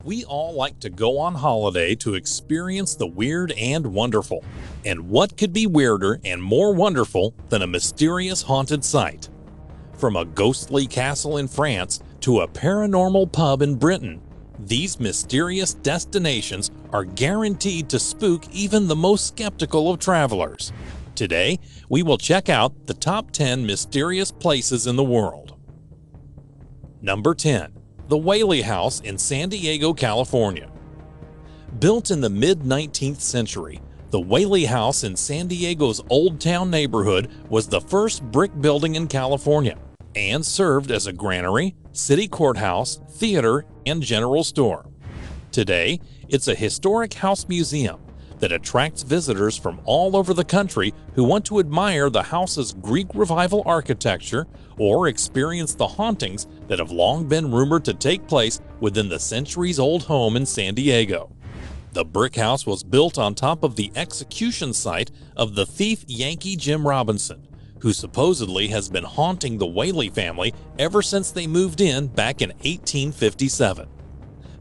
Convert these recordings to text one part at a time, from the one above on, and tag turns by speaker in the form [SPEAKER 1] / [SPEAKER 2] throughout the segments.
[SPEAKER 1] We all like to go on holiday to experience the weird and wonderful. And what could be weirder and more wonderful than a mysterious haunted site? From a ghostly castle in France to a paranormal pub in Britain, these mysterious destinations are guaranteed to spook even the most skeptical of travelers. Today, we will check out the top 10 mysterious places in the world. Number 10. The Whaley House in San Diego, California. Built in the mid-19th century, the Whaley House in San Diego's Old Town neighborhood was the first brick building in California and served as a granary, city courthouse, theater, and general store. Today, it's a historic house museum that attracts visitors from all over the country who want to admire the house's Greek Revival architecture or experience the hauntings that have long been rumored to take place within the centuries-old home in San Diego. The brick house was built on top of the execution site of the thief Yankee Jim Robinson, who supposedly has been haunting the Whaley family ever since they moved in back in 1857.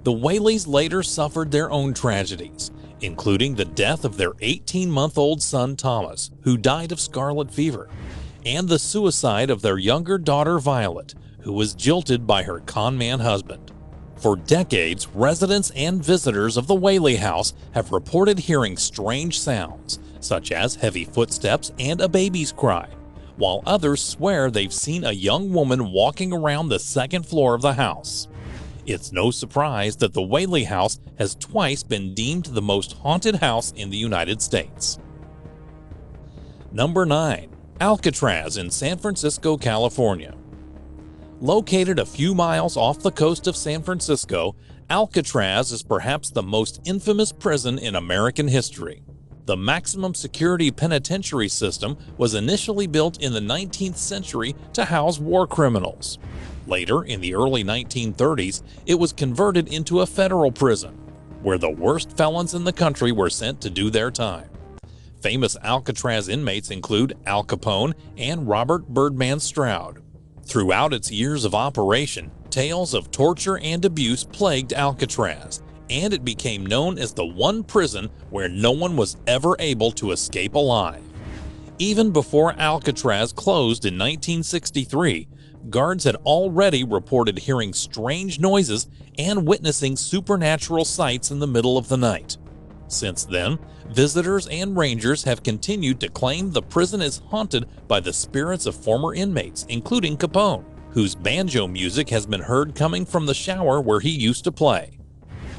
[SPEAKER 1] The Whaleys later suffered their own tragedies, including the death of their 18-month-old son Thomas, who died of scarlet fever, and the suicide of their younger daughter Violet, who was jilted by her con-man husband. For decades, residents and visitors of the Whaley House have reported hearing strange sounds, such as heavy footsteps and a baby's cry, while others swear they've seen a young woman walking around the second floor of the house. It's no surprise that the Whaley House has twice been deemed the most haunted house in the United States. Number 9. Alcatraz in San Francisco, California. Located a few miles off the coast of San Francisco, Alcatraz is perhaps the most infamous prison in American history. The maximum security penitentiary system was initially built in the 19th century to house war criminals. Later, in the early 1930s, it was converted into a federal prison, where the worst felons in the country were sent to do their time. Famous Alcatraz inmates include Al Capone and Robert Birdman Stroud. Throughout its years of operation, tales of torture and abuse plagued Alcatraz, and it became known as the one prison where no one was ever able to escape alive. Even before Alcatraz closed in 1963, guards had already reported hearing strange noises and witnessing supernatural sights in the middle of the night. Since then, visitors and rangers have continued to claim the prison is haunted by the spirits of former inmates, including Capone, whose banjo music has been heard coming from the shower where he used to play.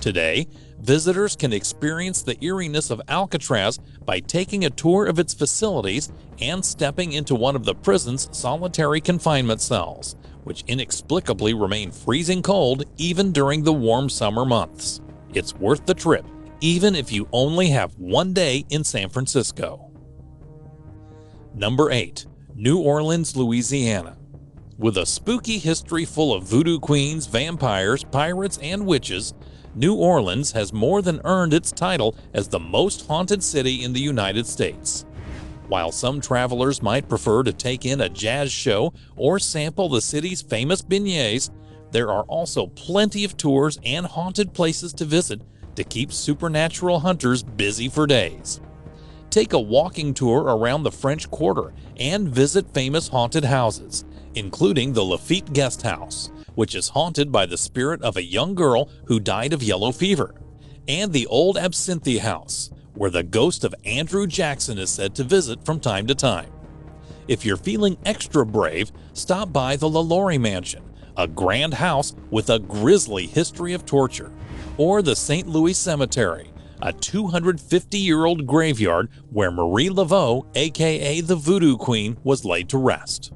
[SPEAKER 1] Today, visitors can experience the eeriness of Alcatraz by taking a tour of its facilities and stepping into one of the prison's solitary confinement cells, which inexplicably remain freezing cold even during the warm summer months. It's worth the trip, even if you only have one day in San Francisco. Number 8. New Orleans, Louisiana. With a spooky history full of voodoo queens, vampires, pirates, and witches, New Orleans has more than earned its title as the most haunted city in the United States. While some travelers might prefer to take in a jazz show or sample the city's famous beignets, there are also plenty of tours and haunted places to visit to keep supernatural hunters busy for days. Take a walking tour around the French Quarter and visit famous haunted houses, including the Lafitte Guest House, which is haunted by the spirit of a young girl who died of yellow fever, and the Old Absinthe House, where the ghost of Andrew Jackson is said to visit from time to time. If you're feeling extra brave, stop by the LaLaurie Mansion, a grand house with a grisly history of torture, or the St. Louis Cemetery, a 250-year-old graveyard where Marie Laveau, aka the Voodoo Queen, was laid to rest.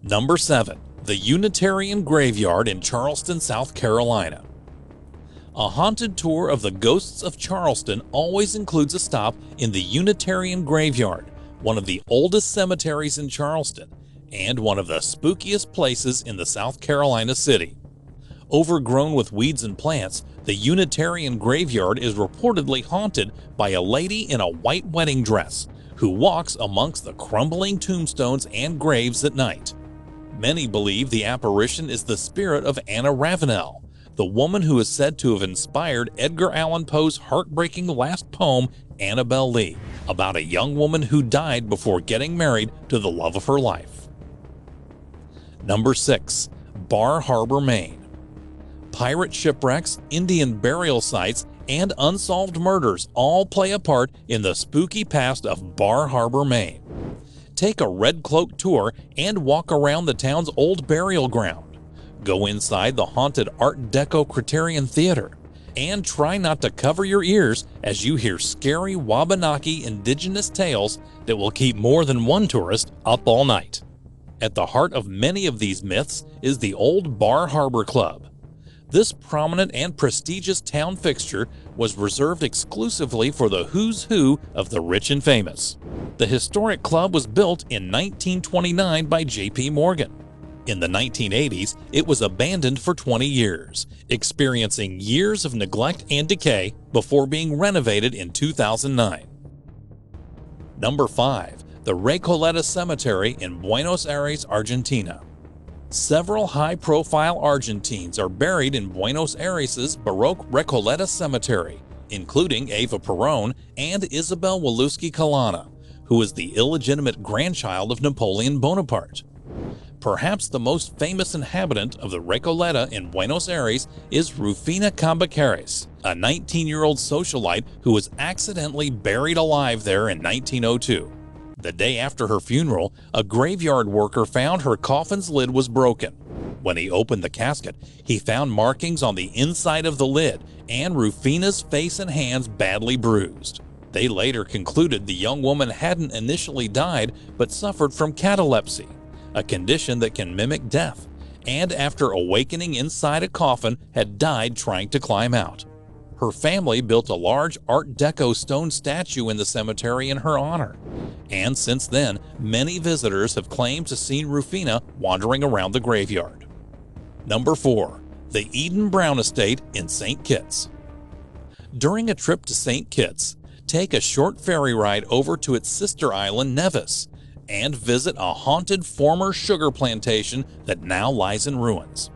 [SPEAKER 1] Number 7. The Unitarian Graveyard in Charleston, South Carolina. A haunted tour of the ghosts of Charleston always includes a stop in the Unitarian Graveyard, one of the oldest cemeteries in Charleston, and one of the spookiest places in the South Carolina city. Overgrown with weeds and plants, the Unitarian Graveyard is reportedly haunted by a lady in a white wedding dress who walks amongst the crumbling tombstones and graves at night. Many believe the apparition is the spirit of Anna Ravenel, the woman who is said to have inspired Edgar Allan Poe's heartbreaking last poem, Annabel Lee, about a young woman who died before getting married to the love of her life. Number 6. Bar Harbor, Maine. Pirate shipwrecks, Indian burial sites, and unsolved murders all play a part in the spooky past of Bar Harbor, Maine. Take a Red Cloak tour and walk around the town's old burial ground. Go inside the haunted Art Deco Criterion Theater, and try not to cover your ears as you hear scary Wabanaki indigenous tales that will keep more than one tourist up all night. At the heart of many of these myths is the old Bar Harbor Club. This prominent and prestigious town fixture was reserved exclusively for the who's who of the rich and famous. The historic club was built in 1929 by J.P. Morgan. In the 1980s, it was abandoned for 20 years, experiencing years of neglect and decay before being renovated in 2009. Number 5. The Recoleta Cemetery in Buenos Aires, Argentina. Several high-profile Argentines are buried in Buenos Aires' Baroque Recoleta Cemetery, including Eva Perón and Isabel Walewski Kalana, who is the illegitimate grandchild of Napoleon Bonaparte. Perhaps the most famous inhabitant of the Recoleta in Buenos Aires is Rufina Cambaceres, a 19-year-old socialite who was accidentally buried alive there in 1902. The day after her funeral, a graveyard worker found her coffin's lid was broken. When he opened the casket, he found markings on the inside of the lid and Rufina's face and hands badly bruised. They later concluded the young woman hadn't initially died but suffered from catalepsy, a condition that can mimic death, and after awakening inside a coffin had died trying to climb out. Her family built a large Art Deco stone statue in the cemetery in her honor, and since then, many visitors have claimed to see Rufina wandering around the graveyard. Number 4. The Eden Brown Estate in St. Kitts. During a trip to St. Kitts, take a short ferry ride over to its sister island, Nevis, and visit a haunted former sugar plantation that now lies in ruins.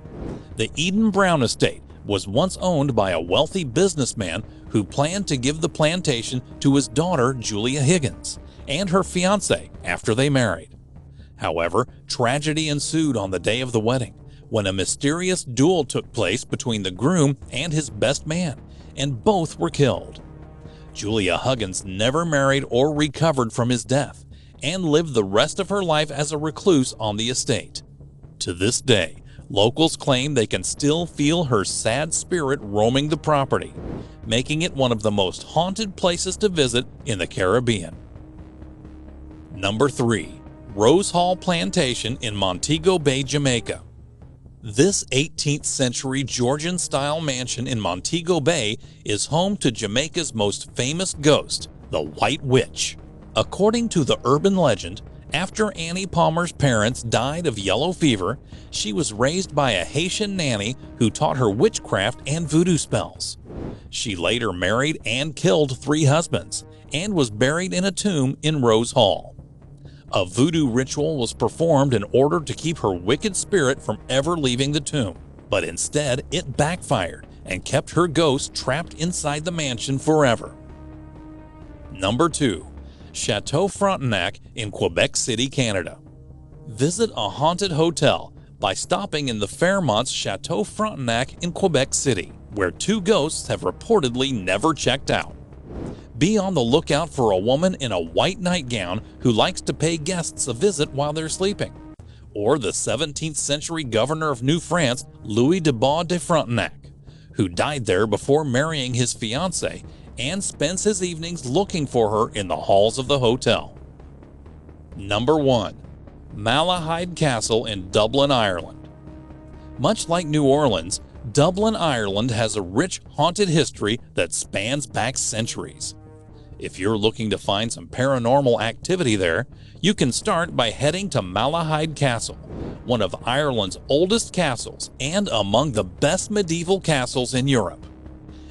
[SPEAKER 1] The Eden Brown Estate was once owned by a wealthy businessman who planned to give the plantation to his daughter, Julia Higgins, and her fiancé after they married. However, tragedy ensued on the day of the wedding, when a mysterious duel took place between the groom and his best man, and both were killed. Julia Huggins never married or recovered from his death, and lived the rest of her life as a recluse on the estate. To this day, locals claim they can still feel her sad spirit roaming the property, making it one of the most haunted places to visit in the Caribbean. Number 3. Rose Hall Plantation in Montego Bay, Jamaica. This 18th century Georgian-style mansion in Montego Bay is home to Jamaica's most famous ghost, the White Witch. According to the urban legend, after Annie Palmer's parents died of yellow fever, she was raised by a Haitian nanny who taught her witchcraft and voodoo spells. She later married and killed 3 husbands and was buried in a tomb in Rose Hall. A voodoo ritual was performed in order to keep her wicked spirit from ever leaving the tomb, but instead it backfired and kept her ghost trapped inside the mansion forever. Number 2. Chateau Frontenac in Quebec City, Canada. Visit a haunted hotel by stopping in the Fairmont's Chateau Frontenac in Quebec City, where 2 ghosts have reportedly never checked out. Be on the lookout for a woman in a white nightgown who likes to pay guests a visit while they're sleeping, or the 17th century governor of New France, Louis de Baux de Frontenac, who died there before marrying his fiancée and spends his evenings looking for her in the halls of the hotel. Number 1. Malahide Castle in Dublin, Ireland. Much like New Orleans, Dublin, Ireland has a rich haunted history that spans back centuries. If you're looking to find some paranormal activity there, you can start by heading to Malahide Castle, one of Ireland's oldest castles and among the best medieval castles in Europe.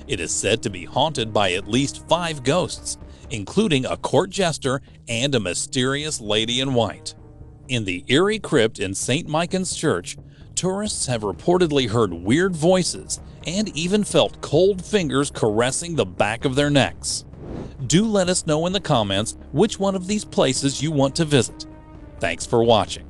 [SPEAKER 1] It is said to be haunted by at least 5 ghosts, including a court jester and a mysterious lady in white. In the eerie crypt in St. Michan's Church, Tourists have reportedly heard weird voices and even felt cold fingers caressing the back of their necks. Do let us know in the comments which one of these places you want to visit. Thanks for watching.